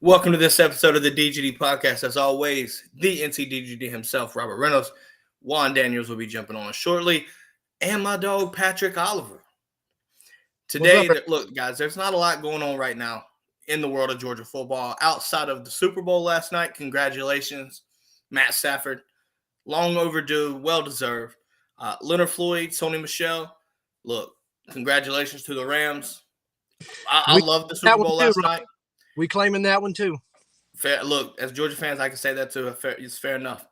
Welcome to this episode of the DGD Podcast. As always, the NCDGD himself, Robert Reynolds. Juan Daniels will be jumping on shortly. And my dog, Patrick Oliver. Today, look, guys, there's not a lot going on right now in the world of Georgia football. Outside of the Super Bowl last night, congratulations, Matt Stafford. Long overdue, well-deserved. Leonard Floyd, Sony Michel, look, congratulations to the Rams. I loved the Super Bowl last night. We claiming that one too. Fair. Look, as Georgia fans, I can say that too. It's fair enough.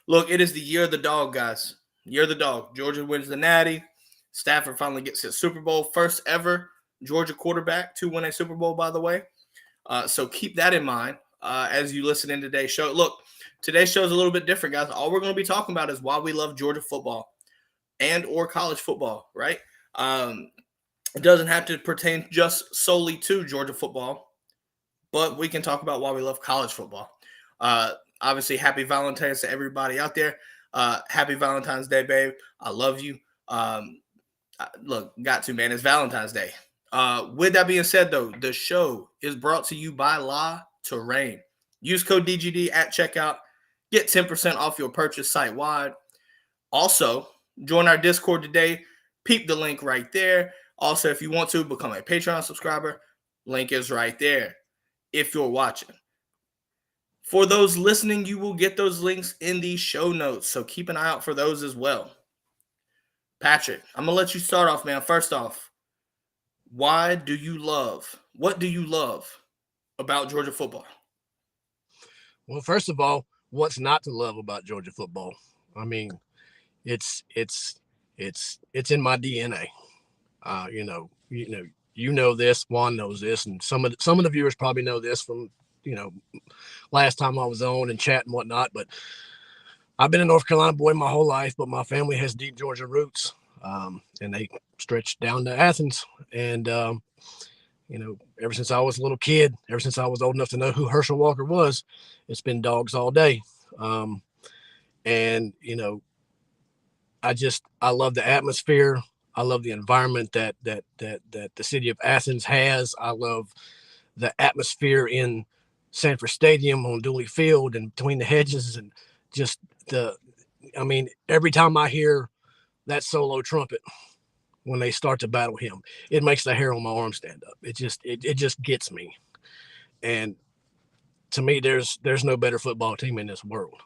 Look, it is the year of the dog, guys. Year of the dog. Georgia wins the Natty. Stafford finally gets his Super Bowl. First ever Georgia quarterback to win a Super Bowl, by the way. So keep that in mind as you listen in today's show. Look, today's show is a little bit different, guys. All we're going to be talking about is why we love Georgia football and or college football, right? It doesn't have to pertain just solely to Georgia football. But we can talk about why we love college football. Obviously, happy Valentine's to everybody out there. Happy Valentine's Day, babe. I love you. Look, got to, man. It's Valentine's Day. With that being said, though, the show is brought to you by La Terrain. Use code DGD at checkout. Get 10% off your purchase site-wide. Also, join our Discord today. Peep the link right there. Also, if you want to become a Patreon subscriber, link is right there. If you're watching. For those listening, you will get those links in the show notes, so keep an eye out for those as well. Patrick, I'm going to let you start off, man. First off, what do you love about Georgia football? Well, first of all, what's not to love about Georgia football? I mean, it's in my DNA. You know this, Juan knows this, and some of the viewers probably know this from, last time I was on and chat and whatnot. But I've been a North Carolina boy my whole life, but my family has deep Georgia roots, and they stretch down to Athens. And, ever since I was a little kid, ever since I was old enough to know who Herschel Walker was, it's been dogs all day. I love the atmosphere. I love the environment that the city of Athens has. I love the atmosphere in Sanford Stadium on Dooley Field and between the hedges, and just every time I hear that solo trumpet when they start to battle him, it makes the hair on my arm stand up. It just gets me. And to me, there's no better football team in this world.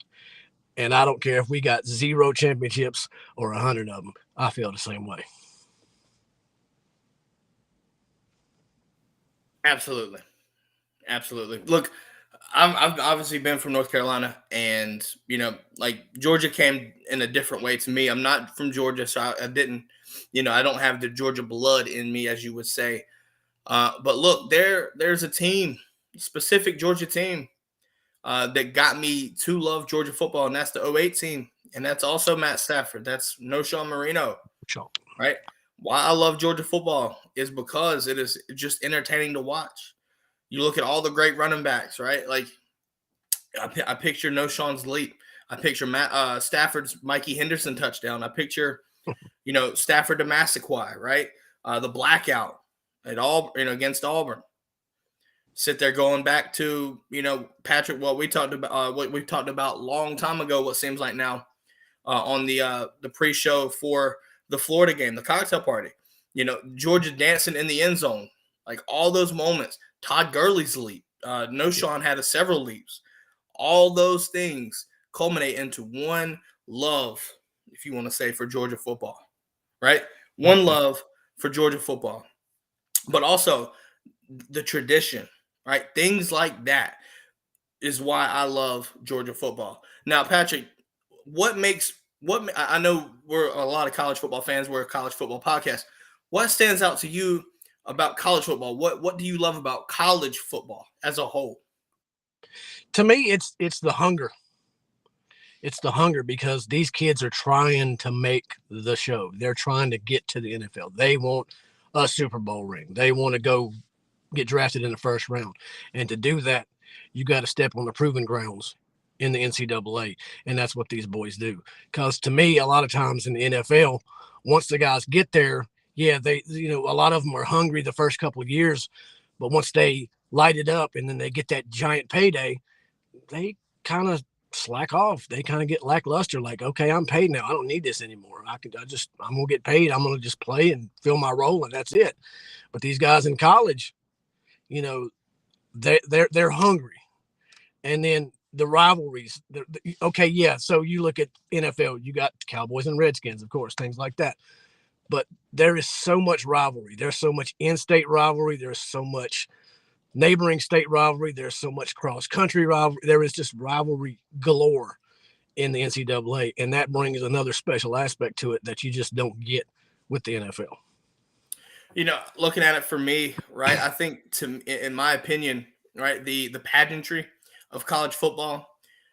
And I don't care if we got 0 championships or 100 of them. I feel the same way. Absolutely. Look, I've obviously been from North Carolina, and, Georgia came in a different way to me. I'm not from Georgia, so I didn't, I don't have the Georgia blood in me, as you would say. But look, there's a team, specific Georgia team, that got me to love Georgia football, and that's the 2008 team, and that's also Matt Stafford. That's No Sean Marino, right? Why I love Georgia football is because it is just entertaining to watch. You look at all the great running backs, right? Like, I picture No Sean's leap. I picture Matt Stafford's Mikey Henderson touchdown. I picture, Stafford to Massaquoi, right? The blackout at all, against Auburn. Sit there going back to, Patrick, what we talked about a long time ago, what seems like now, on the pre-show for the Florida game, the cocktail party, Georgia dancing in the end zone, like all those moments. Todd Gurley's leap, No Sean had several leaps. All those things culminate into one love, if you want to say, for Georgia football, right? One love for Georgia football, but also the tradition. Right, things like that is why I love Georgia football. Now, Patrick, I know we're a lot of college football fans. We're a college football podcast. What stands out to you about college football? What do you love about college football as a whole? To me, it's the hunger. It's the hunger, because these kids are trying to make the show. They're trying to get to the NFL. They want a Super Bowl ring. They want to go get drafted in the first round. And to do that, you got to step on the proven grounds in the NCAA. And that's what these boys do. Because to me, a lot of times in the NFL, once the guys get there, a lot of them are hungry the first couple of years, but once they light it up, and then they get that giant payday, they kind of slack off. They kind of get lackluster. Like, okay, I'm paid now. I don't need this anymore. I'm gonna get paid. I'm gonna just play and fill my role, and that's it. But these guys in college, you know, they're hungry, and then the rivalries. Okay, yeah. So you look at NFL, you got Cowboys and Redskins, of course, things like that. But there is so much rivalry. There's so much in-state rivalry. There's so much neighboring state rivalry. There's so much cross-country rivalry. There is just rivalry galore in the NCAA, and that brings another special aspect to it that you just don't get with the NFL. You know, looking at it for me, right, I think in my opinion, right, the pageantry of college football,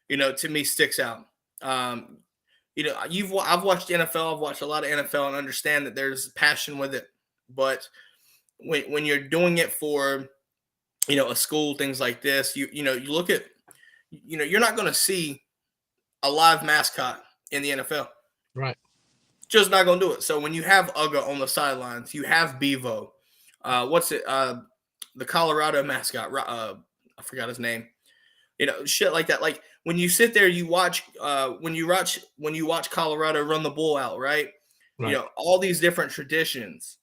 you know, to me sticks out. You know, I've watched NFL, I've watched a lot of NFL and understand that there's passion with it. But when you're doing it for, you know, a school, things like this, you know, you look at, you know, you're not going to see a live mascot in the NFL. Right. Just not going to do it. So when you have Uga on the sidelines, you have Bevo. The Colorado mascot. I forgot his name. You know, shit like that. Like when you sit there, you watch. When you watch Colorado run the bull out, right? You know, all these different traditions,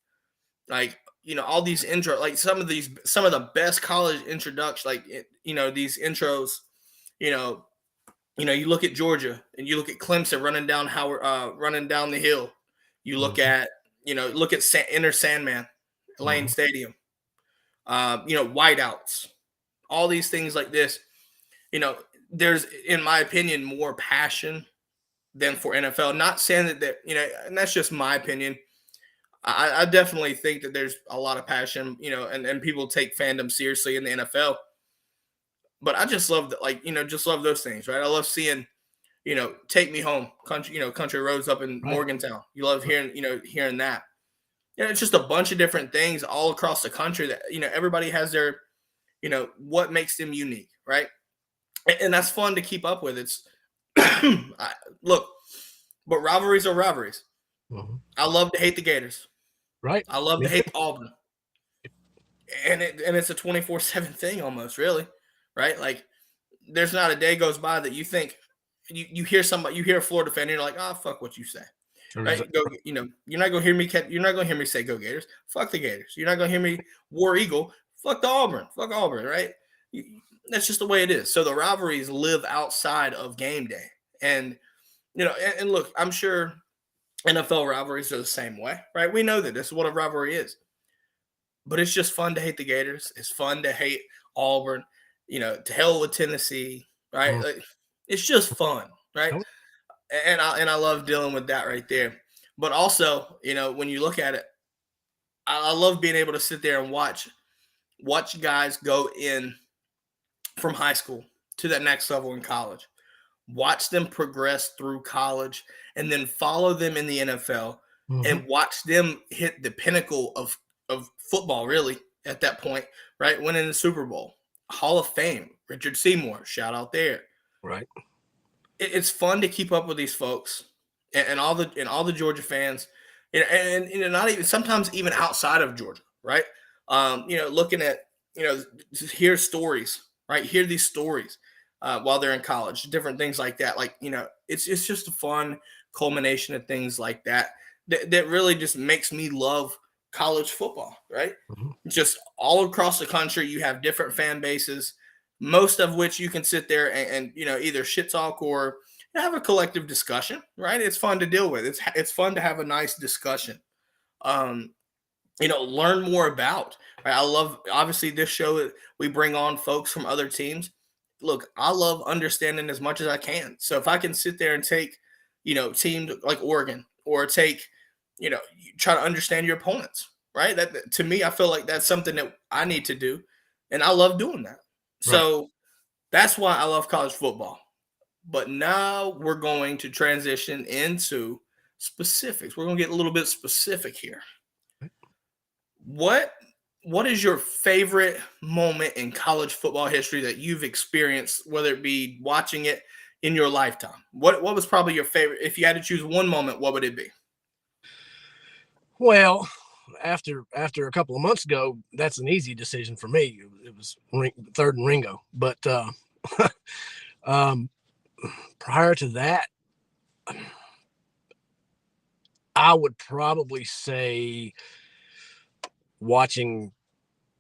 like, you know, all these intro, like some of the best college introductions, like, you know, these intros, you know, you look at Georgia and you look at Clemson running down the hill. You look at, you know, Inner Sandman, Lane Stadium, you know, whiteouts, all these things like this. You know, there's, in my opinion, more passion than for NFL. Not saying that, you know, and that's just my opinion. I definitely think that there's a lot of passion, you know, and people take fandom seriously in the NFL. But I just love that, like, you know, just love those things, right? I love seeing, you know, Take Me Home, country roads up in Morgantown. You love hearing that. You know, it's just a bunch of different things all across the country that, you know, everybody has their, you know, what makes them unique, right? And that's fun to keep up with. It's look, but rivalries are rivalries. I love to hate the Gators. Right. I love to hate Auburn. And it's a 24/7 thing almost, really. Right? Like, there's not a day goes by that you think you hear a Florida fan and you're like, oh, fuck what you say. Right? Go, you know, you're not gonna hear me say go Gators. Fuck the Gators. You're not gonna hear me War Eagle. Fuck the Auburn. Fuck Auburn, right? That's just the way it is. So the rivalries live outside of game day. And, you know, and look, I'm sure NFL rivalries are the same way, right? We know that this is what a rivalry is. But it's just fun to hate the Gators. It's fun to hate Auburn. You know, to hell with Tennessee, right? Like, it's just fun, right? And I love dealing with that right there. But also, you know, when you look at it, I love being able to sit there and watch guys go in from high school to that next level in college. Watch them progress through college and then follow them in the NFL and watch them hit the pinnacle of football, really, at that point, right? Winning the Super Bowl, Hall of Fame, Richard Seymour, shout out there. Right. It's fun to keep up with these folks and all the Georgia fans, and you know, not even sometimes even outside of Georgia, right? You know, looking at, you know, hear stories, right? Hear these stories while they're in college, different things like that. Like, you know, it's just a fun culmination of things like that really just makes me love college football, right? Just all across the country, you have different fan bases, most of which you can sit there and you know, either shit talk or have a collective discussion, right? It's fun to deal with. It's fun to have a nice discussion. You know, learn more about. Right? I love, obviously, this show, we bring on folks from other teams. Look, I love understanding as much as I can. So if I can sit there and take, you know, teams like Oregon, or take, you know, try to understand your opponents, right? That, to me, I feel like that's something that I need to do, and I love doing that. So that's why I love college football. But now we're going to transition into specifics. We're going to get a little bit specific here. What is your favorite moment in college football history that you've experienced, whether it be watching it in your lifetime? What was probably your favorite? If you had to choose one moment, what would it be? Well, after a couple of months ago, that's an easy decision for me. It was third and Ringo. But prior to that, I would probably say watching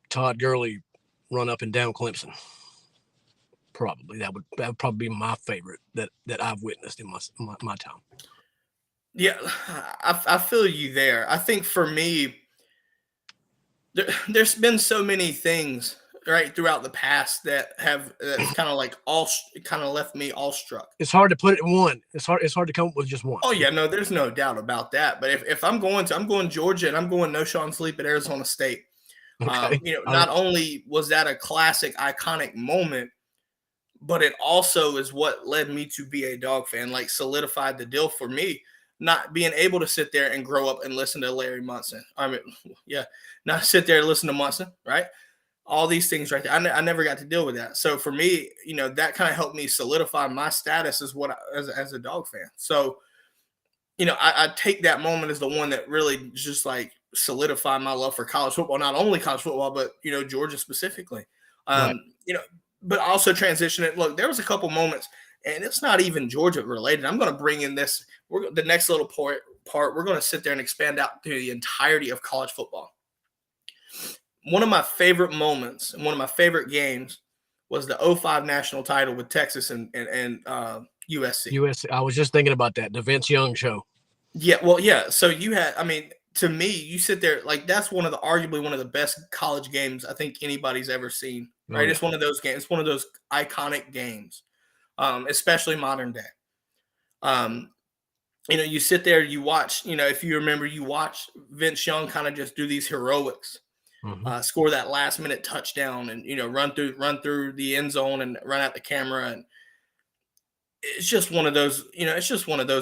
Todd Gurley run up and down Clemson. Probably that would probably be my favorite that I've witnessed in my time. Yeah, I feel you there. I think for me, there's been so many things right throughout the past that have kind of like left me awestruck. It's hard to put it in one. It's hard to come up with just one. Oh yeah, no, there's no doubt about that. But if I'm going Georgia and I'm going no Sean Sleep at Arizona State. Okay. Not only was that a classic, iconic moment, but it also is what led me to be a Dog fan, like solidified the deal for me. Not being able to sit there and grow up and listen to Larry Munson. I mean, yeah, not sit there and listen to Munson, right? All these things right there. I never got to deal with that. So for me, that kind of helped me solidify my status as a Dog fan. So, I take that moment as the one that really just like solidified my love for college football, not only college football, but, Georgia specifically. Right. But also transition it. Look, there was a couple moments, and it's not even Georgia related. I'm going to bring in this. The next little part. We're going to sit there and expand out through the entirety of college football. One of my favorite moments and one of my favorite games was the 2005 national title with Texas and USC. USC. I was just thinking about that. The Vince Young show. Yeah. Well, yeah. So to me, you sit there like that's arguably one of the best college games I think anybody's ever seen. Right. Oh, yeah. It's one of those games. It's one of those iconic games, especially modern day. You sit there, you watch, if you remember, you watch Vince Young kind of just do these heroics, score that last minute touchdown and, run through the end zone and run out the camera. And it's just one of those,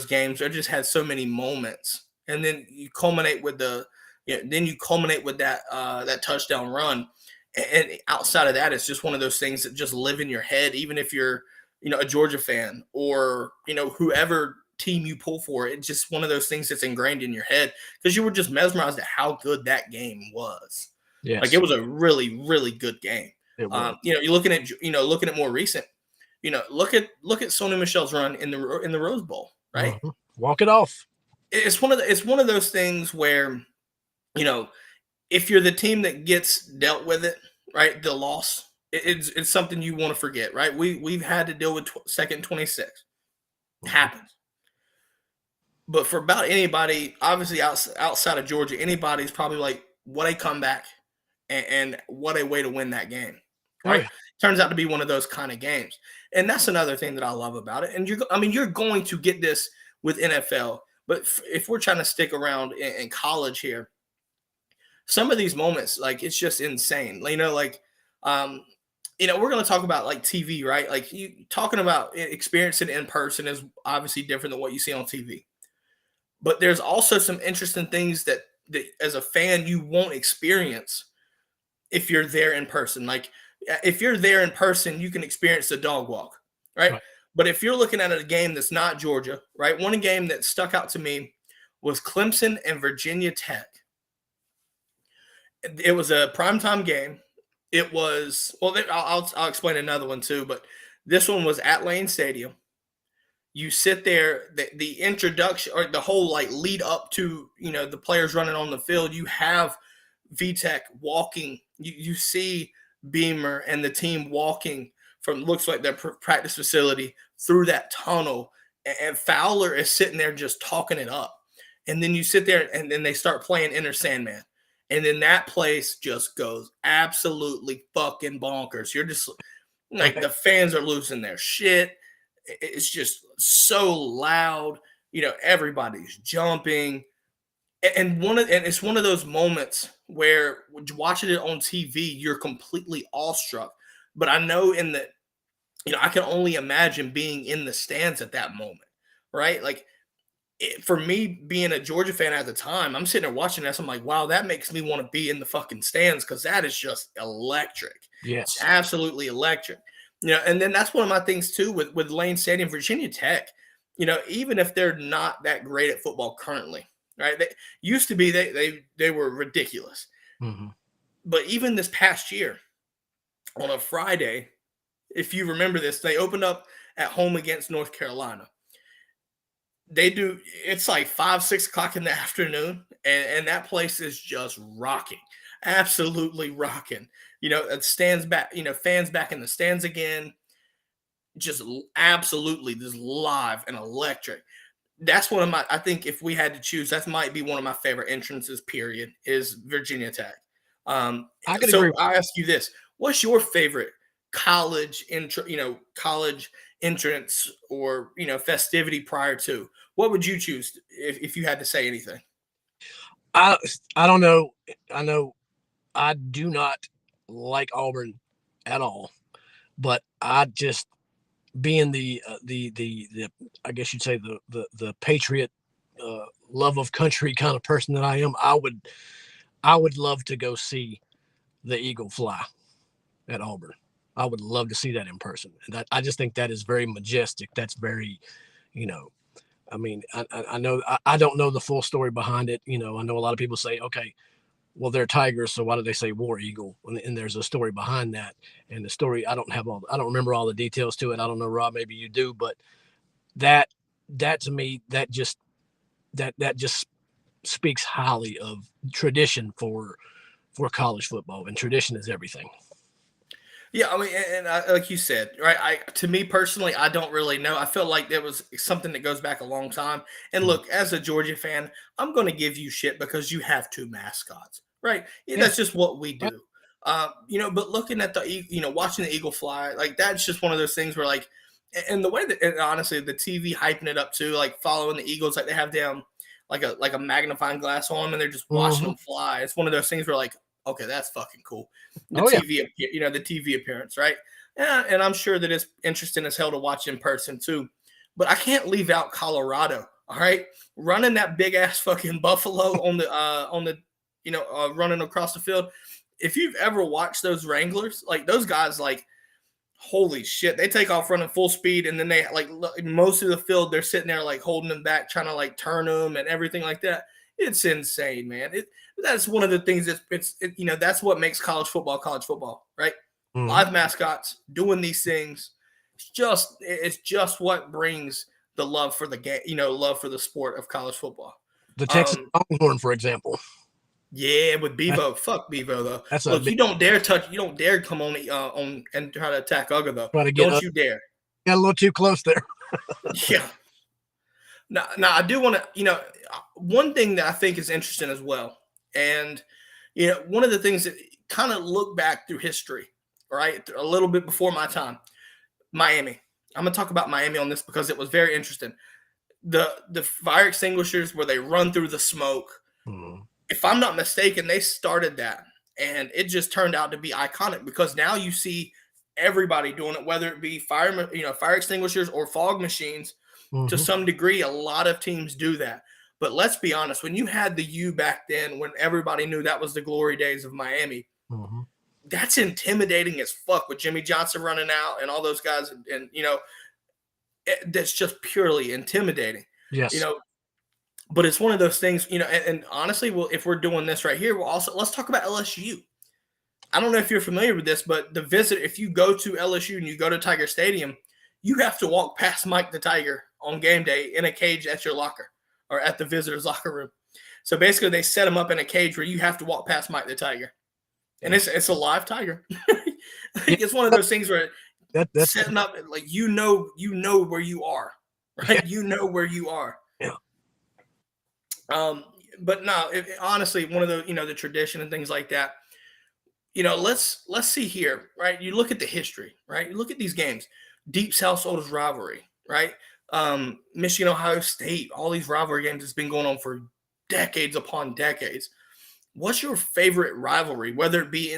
games that just had so many moments. And then you culminate with that touchdown run. And outside of that, it's just one of those things that just live in your head, even if you're, a Georgia fan or, whoever team you pull for. It's just one of those things that's ingrained in your head because you were just mesmerized at how good that game was. Yes. Like it was a really, really good game. You're looking at more recent, look at Sony Michel's run in the Rose Bowl, right? Mm-hmm. Walk it off. It's one of those things where, if you're the team that gets dealt with it, right, the loss, it's something you want to forget, right? We've had to deal with second 26. It happens. But for about anybody, obviously outside of Georgia, anybody's probably like, what a comeback and what a way to win that game, right? Oh, yeah. Turns out to be one of those kind of games. And that's another thing that I love about it. And you're going to get this with NFL. But if we're trying to stick around in college here, some of these moments, like, it's just insane. We're going to talk about, like, TV, right? Like, you talking about experiencing it in person is obviously different than what you see on TV. But there's also some interesting things that as a fan, you won't experience if you're there in person. Like, if you're there in person, you can experience the dog walk, right? But if you're looking at a game that's not Georgia, right? One game that stuck out to me was Clemson and Virginia Tech. It was a primetime game. It was, well, I'll explain another one too, but this one was at Lane Stadium. You sit there, the introduction or the whole like lead up to, the players running on the field, you have VTech walking. You see Beamer and the team walking from looks like their practice facility through that tunnel. And Fowler is sitting there just talking it up. And then you sit there and then they start playing Enter Sandman. And then that place just goes absolutely fucking bonkers. You're just like the fans are losing their shit. It's just so loud, everybody's jumping. And it's one of those moments where watching it on TV, you're completely awestruck. But I know I can only imagine being in the stands at that moment, right? Like for me being a Georgia fan at the time, I'm sitting there watching this. I'm like, wow, that makes me want to be in the fucking stands because that is just electric. Yes, it's absolutely electric. And then that's one of my things too with Lane Stadium, Virginia Tech. Even if they're not that great at football currently, right? They used to be they were ridiculous. Mm-hmm. But even this past year, on a Friday, if you remember this, they opened up at home against North Carolina. They do, it's like 5, 6 o'clock in the afternoon, and that place is just rocking, absolutely rocking. It stands back, fans back in the stands again, just absolutely just live and electric. That's one of my, I think if we had to choose, that might be one of my favorite entrances, period, is Virginia Tech. I could So agree. I ask you this: what's your favorite college entrance or festivity prior to? What would you choose if you had to say anything? I I don't know. I know I do not like Auburn at all, but I just being the I guess you'd say the patriot, love of country kind of person that I am, I would love to go see the eagle fly at Auburn. I would love to see that in person. And I just think that is very majestic. That's very, you know, I mean, I know I don't know the full story behind it. I know a lot of people say, okay, well, they're tigers, so why do they say war eagle? And there's a story behind that. And the story, I don't remember all the details to it. I don't know, Rob, maybe you do, but that that to me, that just speaks highly of tradition for college football, and tradition is everything. Yeah, I mean, and like you said, right? To me personally, I don't really know. I feel like there was something that goes back a long time. And Mm. look, as a Georgia fan, I'm going to give you shit because you have two mascots, right? Yeah, Yeah, that's just what we right. do. But looking at watching the eagle fly, like that's just one of those things where like, and the way that, and honestly, the TV hyping it up too, like following the Eagles, like they have them like a magnifying glass on them, and they're just watching Hmm. them fly. It's one of those things where like, okay, that's fucking cool. The Oh yeah. TV, the TV appearance, right? Yeah, and I'm sure that it's interesting as hell to watch in person too. But I can't leave out Colorado. All right, running that big ass fucking buffalo on the running across the field. If you've ever watched those Wranglers, like those guys, like holy shit, they take off running full speed, and then they like most of the field they're sitting there like holding them back, trying to like turn them and everything like that. It's insane, man. That's one of the things that's what makes college football, right? Hmm. Live mascots doing these things. It's just what brings the love for the game, love for the sport of college football. The Texas Um, Longhorn, for example. yeah, with That, Bevo, fuck Bevo though. that's a Look, big you don't dare come on and try to attack Uga though. try to get Don't you dare. got a little too close there. Yeah. Now I do want to, one thing that I think is interesting as well, and one of the things that kind of look back through history, right, a little bit before my time, Miami. I'm gonna talk about Miami on this because it was very interesting. The fire extinguishers where they run through the smoke. Hmm. If I'm not mistaken, they started that, and it just turned out to be iconic because now you see everybody doing it, whether it be fire extinguishers or fog machines. To Hmm. some degree, a lot of teams do that. But let's be honest, when you had the U back then, when everybody knew that was the glory days of Miami, Hmm. that's intimidating as fuck with Jimmy Johnson running out and all those guys. And that's just purely intimidating, you Yes. know. But it's one of those things, and honestly, well, if we're doing this right here, let's talk about LSU. I don't know if you're familiar with this, but if you go to LSU and you go to Tiger Stadium, you have to walk past Mike the Tiger on game day in a cage at your locker or at the visitor's locker room. So basically, they set him up in a cage where you have to walk past Mike the Tiger, and Yeah. it's a live tiger. Yeah. It's one of those things where That's setting up like where you are, yeah. right? You know where you are. Yeah. Um, but no, honestly, one of the tradition and things like that. Let's see here, right? You look at the history, right? You look at these games, Deep South Solders rivalry, right? Michigan, Ohio State, all these rivalry games that's been going on for decades upon decades. What's your favorite rivalry, whether it be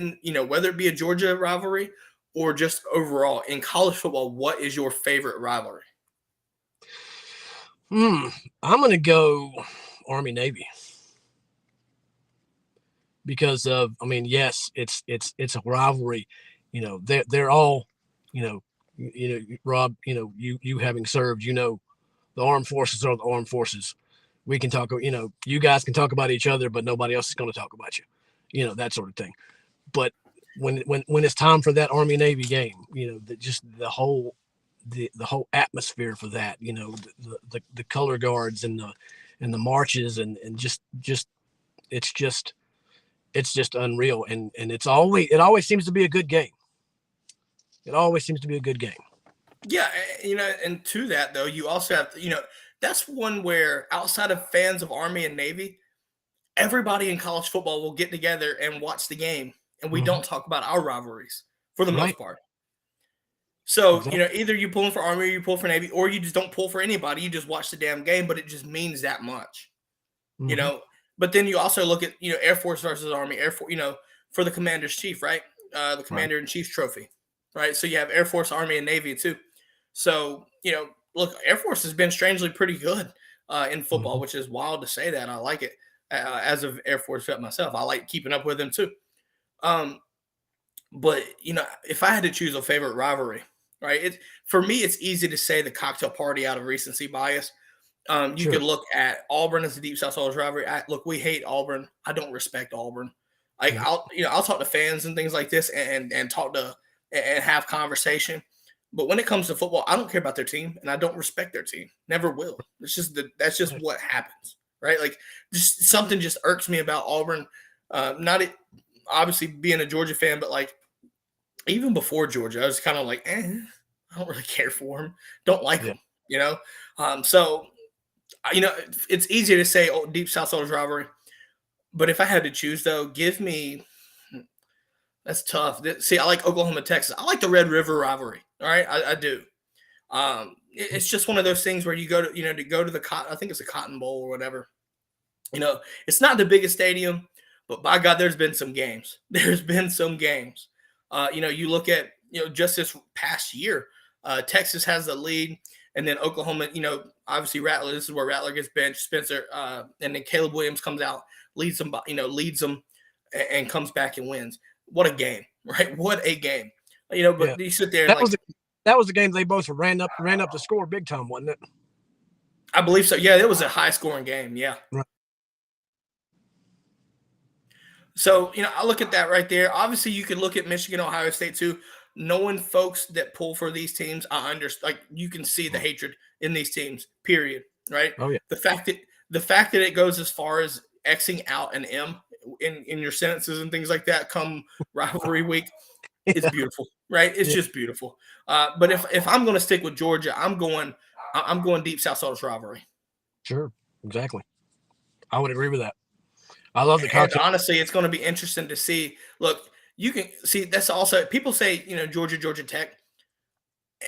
whether it be a Georgia rivalry or just overall in college football? What is your favorite rivalry? Hmm. I'm gonna go Army Navy because of, I mean, yes, it's a rivalry. They're all, you know, Rob, you having served, the armed forces are the armed forces. We can talk, you guys can talk about each other, but nobody else is going to talk about you, that sort of thing. But when it's time for that Army Navy game, just the whole atmosphere for that, the color guards and the marches and just it's just unreal. And it always seems to be a good game. It always seems to be a good game. Yeah, and to that though, you also have that's one where outside of fans of Army and Navy, everybody in college football will get together and watch the game, and we don't talk about our rivalries for the most part. So, Exactly. either you pull for Army or you pull for Navy, or you just don't pull for anybody. You just watch the damn game, but it just means that much, But then you also look at, Air Force versus Army, Air Force, for the Commander's Chief, right? The Commander in Chief's trophy, right? So you have Air Force, Army, and Navy too. So, look, Air Force has been strangely pretty good in football, which is wild to say that. I like it as an Air Force vet myself. I like keeping up with them too. But, if I had to choose a favorite rivalry, right, for me, it's easy to say the cocktail party out of recency bias. You could look at Auburn as a Deep South Soldiers rivalry. Look, we hate Auburn. I don't respect Auburn. Like I'll talk to fans and things like this and talk to and have conversation. But when it comes to football, I don't care about their team and I don't respect their team. Never will. It's just that's just what happens, right? Like just something just irks me about Auburn. Obviously being a Georgia fan, but like even before Georgia, I was kind of like, I don't really care for them. Don't like them, So, it's easier to say Deep South Soldiers rivalry. But if I had to choose, though, give me – that's tough. See, I like Oklahoma, Texas. I like the Red River rivalry. All right, I do. It's just one of those things where you go to, to go to the – I think it's a Cotton Bowl or whatever. It's not the biggest stadium, but by God, there's been some games. There's been some games. You look at, just this past year, Texas has the lead. And then Oklahoma, obviously Rattler, this is where Rattler gets benched, Spencer, and then Caleb Williams comes out, leads them, and comes back and wins. What a game, right? What a game. But you sit there and that was the game they both ran up the score big time, wasn't it? I believe so. Yeah, it was a high scoring game. Yeah. Right. So, I look at that right there. Obviously, you could look at Michigan, Ohio State too. Knowing folks that pull for these teams, I understand. Like you can see the hatred in these teams. Period. Right. Oh yeah. The fact that it goes as far as Xing out an M in your sentences and things like that come rivalry week, it's beautiful. Right. It's just beautiful. But if I'm going to stick with Georgia, I'm going Deep South Soldiers rivalry. Sure. Exactly. I would agree with that. I love the concept. And honestly, it's going to be interesting to see. Look, you can see that's also people say, Georgia Tech,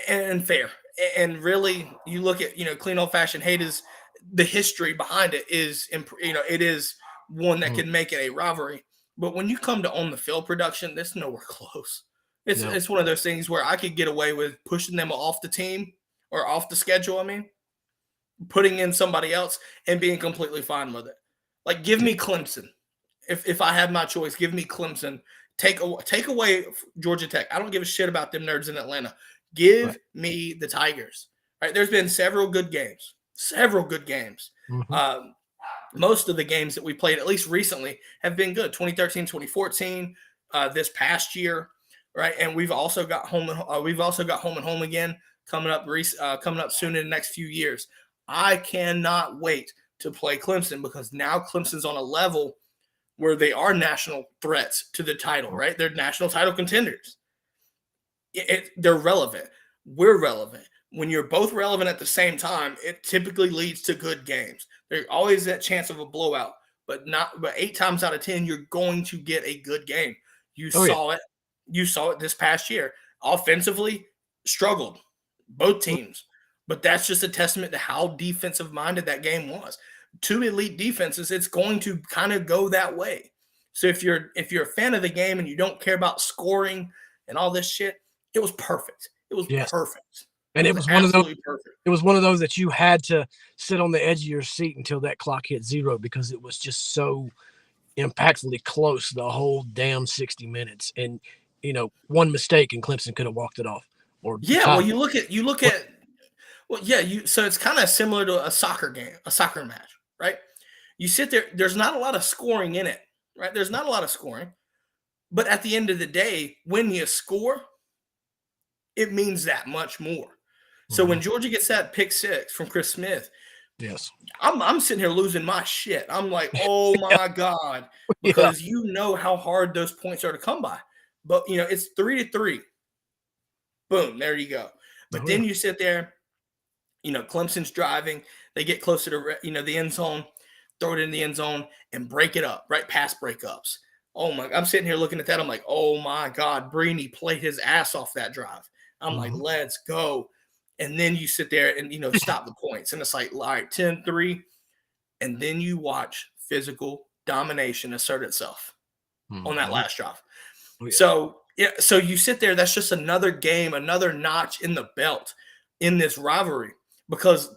and fair. And really, you look at, clean old fashioned hate is the history behind it is, it is one that can make it a rivalry. But when you come to on the field production, that's nowhere close. It's one of those things where I could get away with pushing them off the team or off the schedule. I mean, putting in somebody else and being completely fine with it. Like, give me Clemson. If I had my choice, give me Clemson. Take away Georgia Tech. I don't give a shit about them nerds in Atlanta. Give me the Tigers. Right? There's been several good games. Mm-hmm. Most of the games that we played, at least recently, have been good. 2013, 2014, this past year, right? And we've also got home and home again coming up soon in the next few years. I cannot wait to play Clemson because now Clemson's on a level where they are national threats to the title, right? They're national title contenders. They're relevant. We're relevant. When you're both relevant at the same time, it typically leads to good games. There's always that chance of a blowout, but 8 times out of 10, you're going to get a good game. You saw it. You saw it this past year. Offensively, struggled, both teams. But that's just a testament to how defensive minded that game was. 2 elite defenses, it's going to kind of go that way. So if you're a fan of the game and you don't care about scoring and all this shit, it was perfect. It was perfect. And it was one of those. Perfect. It was one of those that you had to sit on the edge of your seat until that clock hit 0 because it was just so impactfully close the whole damn 60 minutes. And one mistake and Clemson could have walked it off. Well, you look at. Well, yeah. So it's kind of similar to a soccer game, a soccer match. right? You sit there, there's not a lot of scoring in it, right? There's not a lot of scoring. But at the end of the day, when you score, it means that much more. So when Georgia gets that pick six from Chris Smith, yes, I'm sitting here losing my shit. I'm like, oh my God, because you know how hard those points are to come by. But it's 3-3. Boom, there you go. But then you sit there, Clemson's driving, they get closer to the end zone, throw it in the end zone and break it up, right? Pass breakups. Oh my! I'm sitting here looking at that. I'm like, oh my God, Breeny played his ass off that drive. I'm like, let's go. And then you sit there and, stop the points. And it's like, all right, 10-3. And then you watch physical domination assert itself on that last drive. Oh, yeah. So you sit there. That's just another game, another notch in the belt in this rivalry. Because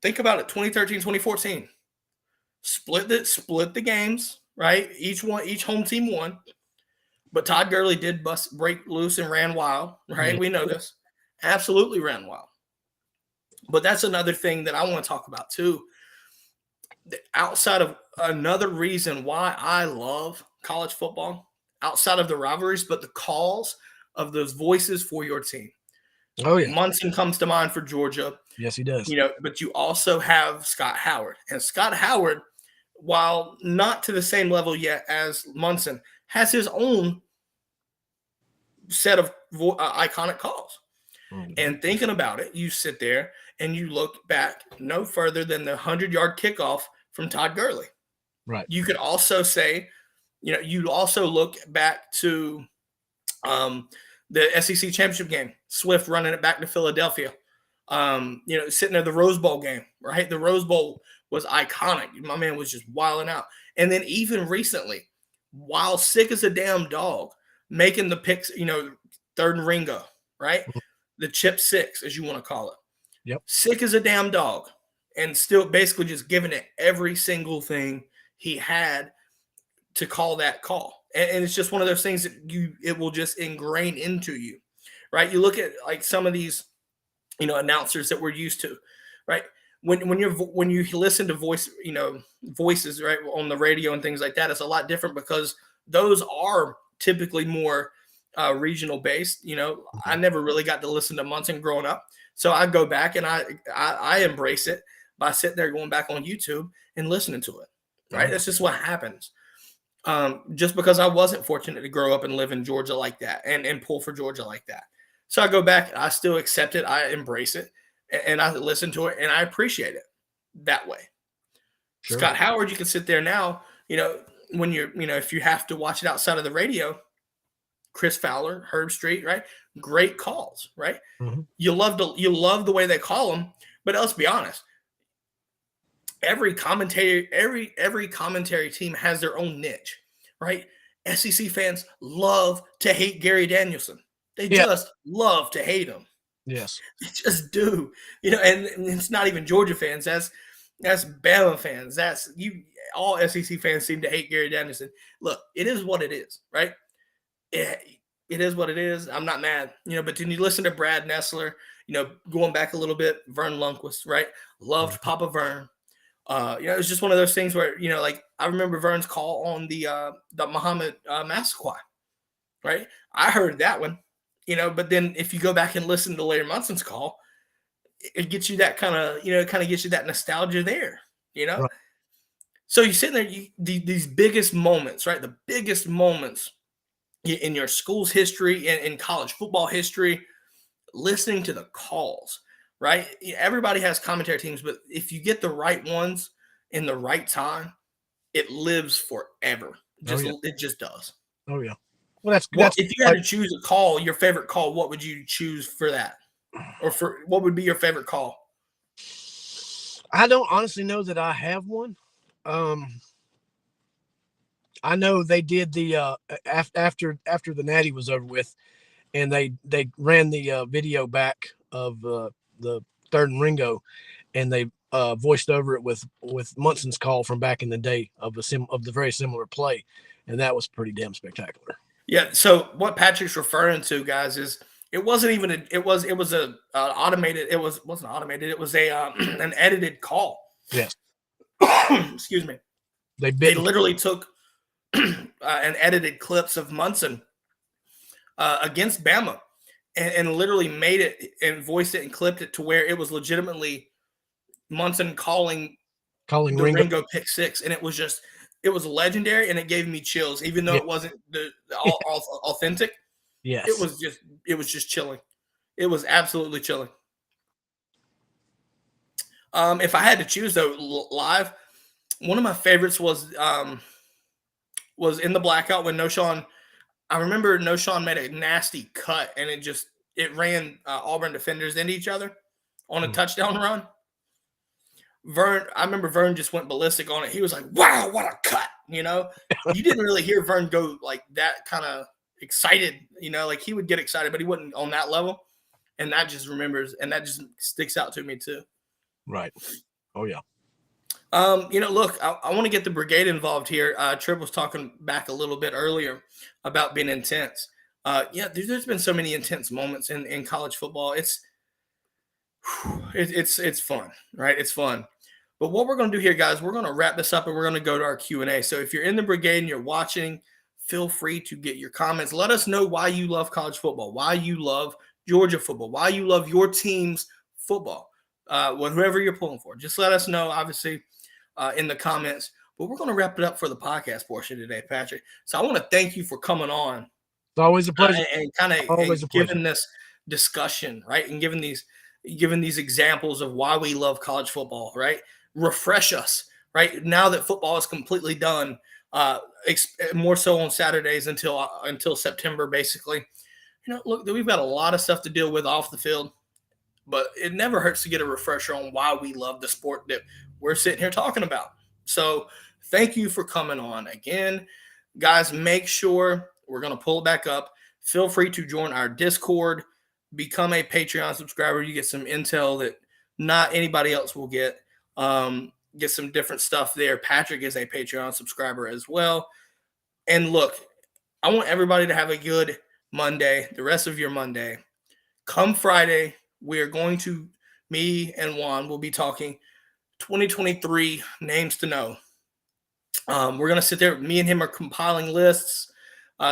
think about it, 2013, 2014. Split the games, right? Each home team won. But Todd Gurley did break loose and ran wild, right? Yeah. We know this. Absolutely ran wild. But that's another thing that I want to talk about too. Outside of another reason why I love college football, outside of the rivalries, but the calls of those voices for your team. Oh, yeah. Munson comes to mind for Georgia. Yes, he does. But you also have Scott Howard. And Scott Howard, while not to the same level yet as Munson, has his own set of iconic calls. And thinking about it, you sit there and you look back no further than the 100-yard kickoff from Todd Gurley. Right. You could also say, you also look back to the SEC championship game, Swift running it back to Philadelphia. Sitting at the Rose Bowl game, right? The Rose Bowl was iconic. My man was just wilding out. And then even recently, while sick as a damn dog, making the picks, third and Ringo, right? The chip six, as you want to call it. Yep. Sick as a damn dog. And still basically just giving it every single thing he had to call that call. And it's just one of those things that it will just ingrain into you, right? You look at like some of these, announcers that we're used to, right? When you listen to voices, right, on the radio and things like that, it's a lot different because those are typically more regional based. I never really got to listen to Munson growing up, so I go back and I embrace it by sitting there going back on YouTube and listening to it. Right, that's just what happens. Just because I wasn't fortunate to grow up and live in Georgia like that and pull for Georgia like that, so I go back. I still accept it. I embrace it, and I listen to it, and I appreciate it that way. Sure. Scott Howard, you can sit there now. When you're, if you have to watch it outside of the radio. Chris Fowler, Herb Street, right? Great calls, right? Mm-hmm. You love the way they call them, but let's be honest. Every commentary team has their own niche, right? SEC fans love to hate Gary Danielson. They just love to hate him. Yes, they just do. And it's not even Georgia fans. That's Bama fans. That's you. All SEC fans seem to hate Gary Danielson. Look, it is what it is, right? It is what it is. I'm not mad, but then you listen to Brad Nessler, going back a little bit, Vern Lundquist, right? Loved Papa Vern. It was just one of those things where, like I remember Vern's call on the Muhammad Massaquoi, right? I heard that one, but then if you go back and listen to Larry Munson's call, it gets you that kind of gets you that nostalgia there, Right. So you're sitting there, these biggest moments, right? The biggest moments in your school's history and in college football history, listening to the calls, right? Everybody has commentary teams, but if you get the right ones in the right time, it lives forever. It just does. Oh yeah. Well, if you had to choose a call, your favorite call, what would you choose for that? Or for what would be your favorite call? I don't honestly know that I have one. I know they did the after the Natty was over with, and they ran the video back of the third and Ringo, and they voiced over it with Munson's call from back in the day of the very similar play, and that was pretty damn spectacular. Yeah. So what Patrick's referring to, guys, is it wasn't even it was a automated. It wasn't automated. It was a an edited call. Yes. excuse me. They literally took and edited clips of Munson against Bama and literally made it and voiced it and clipped it to where it was legitimately Munson calling the Ringo pick six. And it was legendary, and it gave me chills, even though it wasn't the authentic. Yes. It was just chilling. It was absolutely chilling. If I had to choose though, live, one of my favorites was in the blackout when Noshawn. I remember Noshawn made a nasty cut, and it ran Auburn defenders into each other on a touchdown run. I remember Vern just went ballistic on it. He was like, "Wow, what a cut!" You didn't really hear Vern go like that, kind of excited. Like he would get excited, but he wasn't on that level. And that just sticks out to me too. Right. Oh yeah. Look, I want to get the brigade involved here. Tripp was talking back a little bit earlier about being intense. There's been so many intense moments in college football. It's fun, right? It's fun. But what we're going to do here, guys, we're going to wrap this up and we're going to go to our Q&A. So if you're in the brigade and you're watching, feel free to get your comments. Let us know why you love college football, why you love Georgia football, why you love your team's football, whoever you're pulling for. Just let us know, obviously, in the comments. But we're going to wrap it up for the podcast portion today, Patrick. So I want to thank you for coming on. It's always a pleasure. And kind of giving this discussion, right? And giving these examples of why we love college football, right? Refresh us, right? Now that football is completely done, more so on Saturdays until September, basically. Look, we've got a lot of stuff to deal with off the field, but it never hurts to get a refresher on why we love the sport that we're sitting here talking about. So thank you for coming on again. Guys, make sure we're going to pull it back up. Feel free to join our Discord, become a Patreon subscriber. You get some intel that not anybody else will get. Get some different stuff there. Patrick is a Patreon subscriber as well. And look, I want everybody to have a good Monday, the rest of your Monday. Come Friday, me and Juan will be talking 2023 names to know. We're going to sit there. Me and him are compiling lists,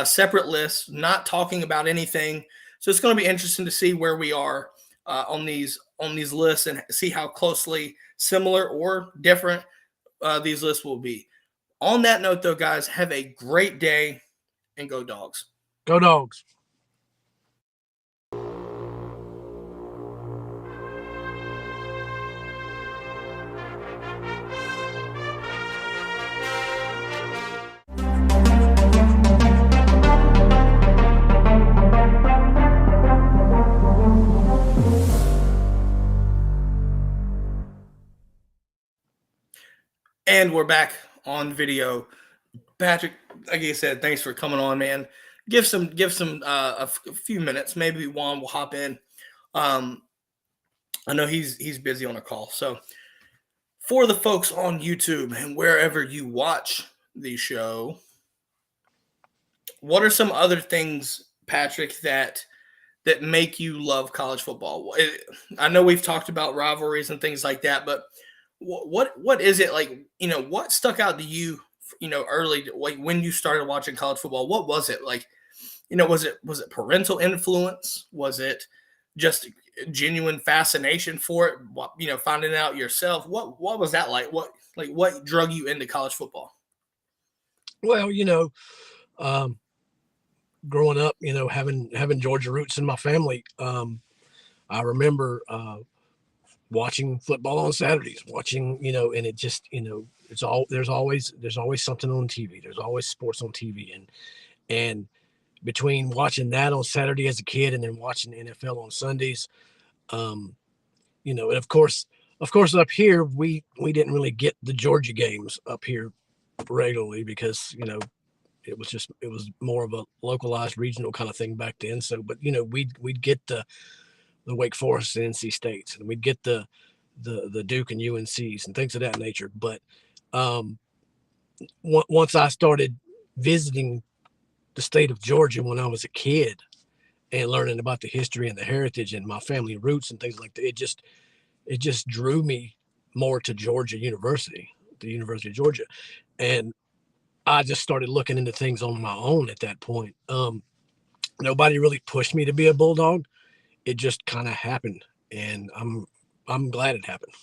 separate lists, not talking about anything. So it's going to be interesting to see where we are on these lists and see how closely similar or different these lists will be. On that note, though, guys, have a great day and go Dogs. Go Dogs. And we're back on video. Patrick, like I said, thanks for coming on, man. Give some a few minutes. Maybe Juan will hop in. I know he's busy on a call. So for the folks on YouTube and wherever you watch the show, what are some other things, Patrick, that make you love college football? I know we've talked about rivalries and things like that, but what is it like? What stuck out to you? Early, like when you started watching college football, what was it like? Was it parental influence? Was it just genuine fascination for it? Finding out yourself. What was that like? What drug you into college football? Well, growing up, having Georgia roots in my family, I remember watching football on Saturdays, and it just, there's always something on TV. There's always sports on TV. And between watching that on Saturday as a kid and then watching NFL on Sundays, and of course up here, we didn't really get the Georgia games up here regularly because, it was more of a localized regional kind of thing back then. So, but, we'd get the Wake Forest and NC States, and we'd get the Duke and UNCs and things of that nature. But once I started visiting the state of Georgia when I was a kid and learning about the history and the heritage and my family roots and things like that, it just drew me more to Georgia University. the University of Georgia. And I just started looking into things on my own at that point. Nobody really pushed me to be a Bulldog. It just kind of happened, and I'm glad it happened.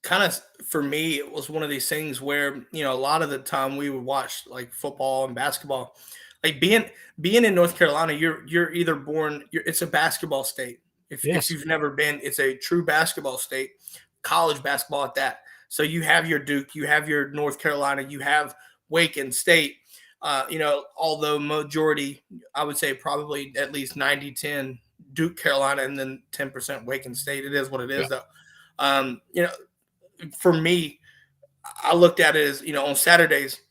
Kind of for me, it was one of these things where, a lot of the time we would watch like football and basketball. Like being in North Carolina, you're either born, it's a basketball state. If you've never been, it's a true basketball state, college basketball at that. So you have your Duke, you have your North Carolina, you have Wake and State. Although majority, I would say probably at least 90-10 Duke, Carolina, and then 10% Wake and State. It is what it is, though. For me, I looked at it as, on Saturdays,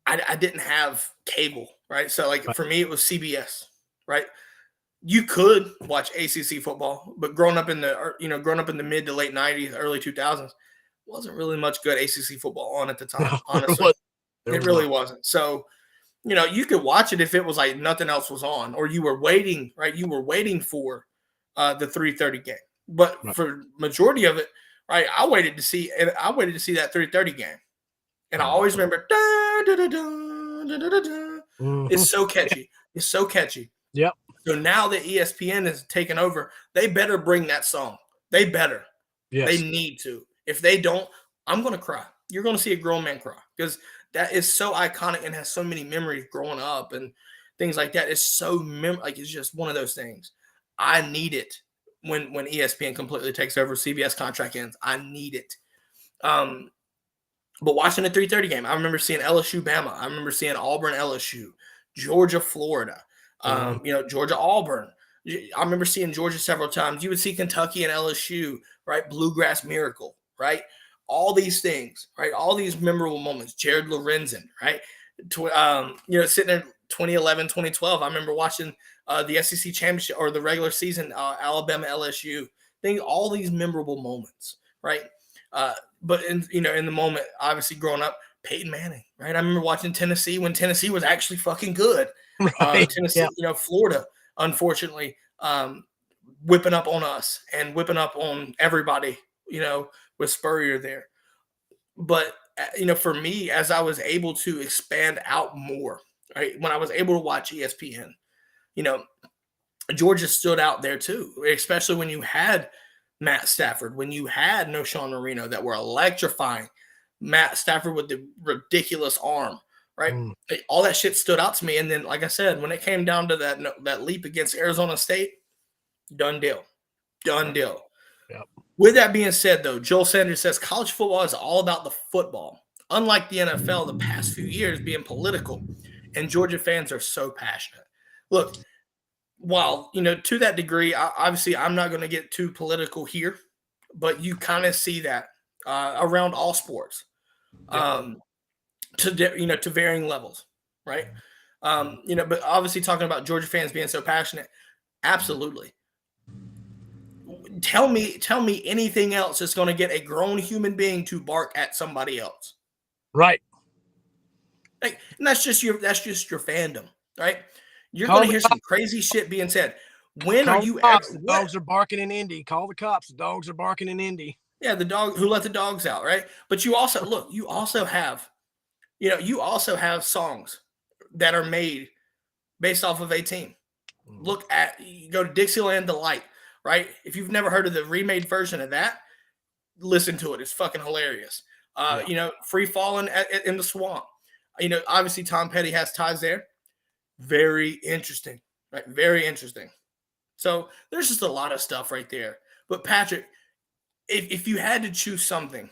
I didn't have cable, right? So like for me, it was CBS, right? You could watch ACC football, but growing up in the mid to late 90s, early 2000s, wasn't really much good ACC football on at the time, honestly. It really wasn't. So, you could watch it if it was like nothing else was on, or you were waiting, right? You were waiting for the 3:30 game. But for majority of it, right, I waited to see that 3:30 game. And I always remember, It's so catchy. It's so catchy. Yep. So now that ESPN has taken over, they better bring that song. They better. Yes. They need to. If they don't, I'm going to cry. You're going to see a grown man cry, because that is so iconic and has so many memories growing up and things like that. It's so it's just one of those things. I need it when ESPN completely takes over, CBS contract ends. I need it. But watching the 3:30 game, I remember seeing LSU Bama. I remember seeing Auburn LSU, Georgia Florida, Georgia Auburn. I remember seeing Georgia several times. You would see Kentucky and LSU, right? Bluegrass Miracle, right? All these things, right? All these memorable moments. Jared Lorenzen, right? Sitting in 2011, 2012, I remember watching the SEC championship or the regular season, Alabama LSU. All these memorable moments, right? But in the moment, obviously growing up, Peyton Manning, right? I remember watching Tennessee when Tennessee was actually fucking good. Right. Tennessee, Florida, unfortunately, whipping up on us and whipping up on everybody, with Spurrier there. But, for me, as I was able to expand out more, right, when I was able to watch ESPN, Georgia stood out there too, especially when you had Matt Stafford, when you had No Sean Marino that were electrifying. Matt Stafford with the ridiculous arm, right? All that shit stood out to me. And then, like I said, when it came down to that leap against Arizona State, done deal. Yep. With that being said, though, Joel Sanders says college football is all about the football. Unlike the NFL, the past few years being political, and Georgia fans are so passionate. Look, while, to that degree, obviously I'm not going to get too political here, but you kind of see that around all sports, to varying levels, right? But obviously talking about Georgia fans being so passionate, absolutely. Tell me anything else that's going to get a grown human being to bark at somebody else, right? Like, and that's just your fandom, right? You're going to hear some crazy shit being said. When are you ever? The dogs are barking in Indy. Call the cops. The dogs are barking in Indy. Yeah, the dog who let the dogs out, right? But you also have songs that are made based off of a team. You go to Dixieland Delight, right? If you've never heard of the remade version of that, listen to it. It's fucking hilarious. Free Falling in the Swamp. Obviously Tom Petty has ties there. Very interesting, right? Very interesting. So there's just a lot of stuff right there. But Patrick, if you had to choose something,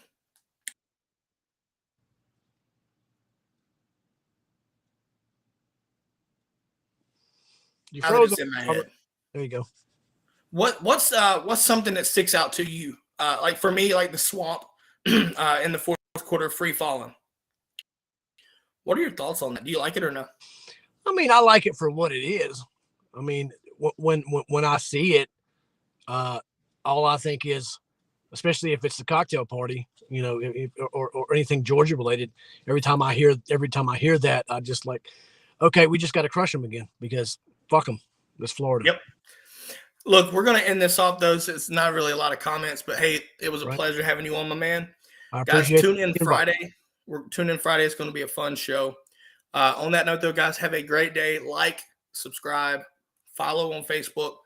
you froze it in my head. There you go. What's something that sticks out to you? Like for me, like the Swamp in the fourth quarter, Free Falling. What are your thoughts on that? Do you like it or no? I mean, I like it for what it is. I mean, when I see it, all I think is, especially if it's the cocktail party, or anything Georgia related. Every time I hear that, I just like, okay, we just got to crush them again because fuck them. This Florida. Yep. Look, we're going to end this off, though. So it's not really a lot of comments, but hey, it was a Right. pleasure having you on, my man. I Guys, appreciate tune in the invite. Friday. We're tuning in Friday. It's going to be a fun show. On that note, though, guys, have a great day. Like, subscribe, follow on Facebook.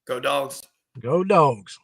Go Dogs. Go Dogs.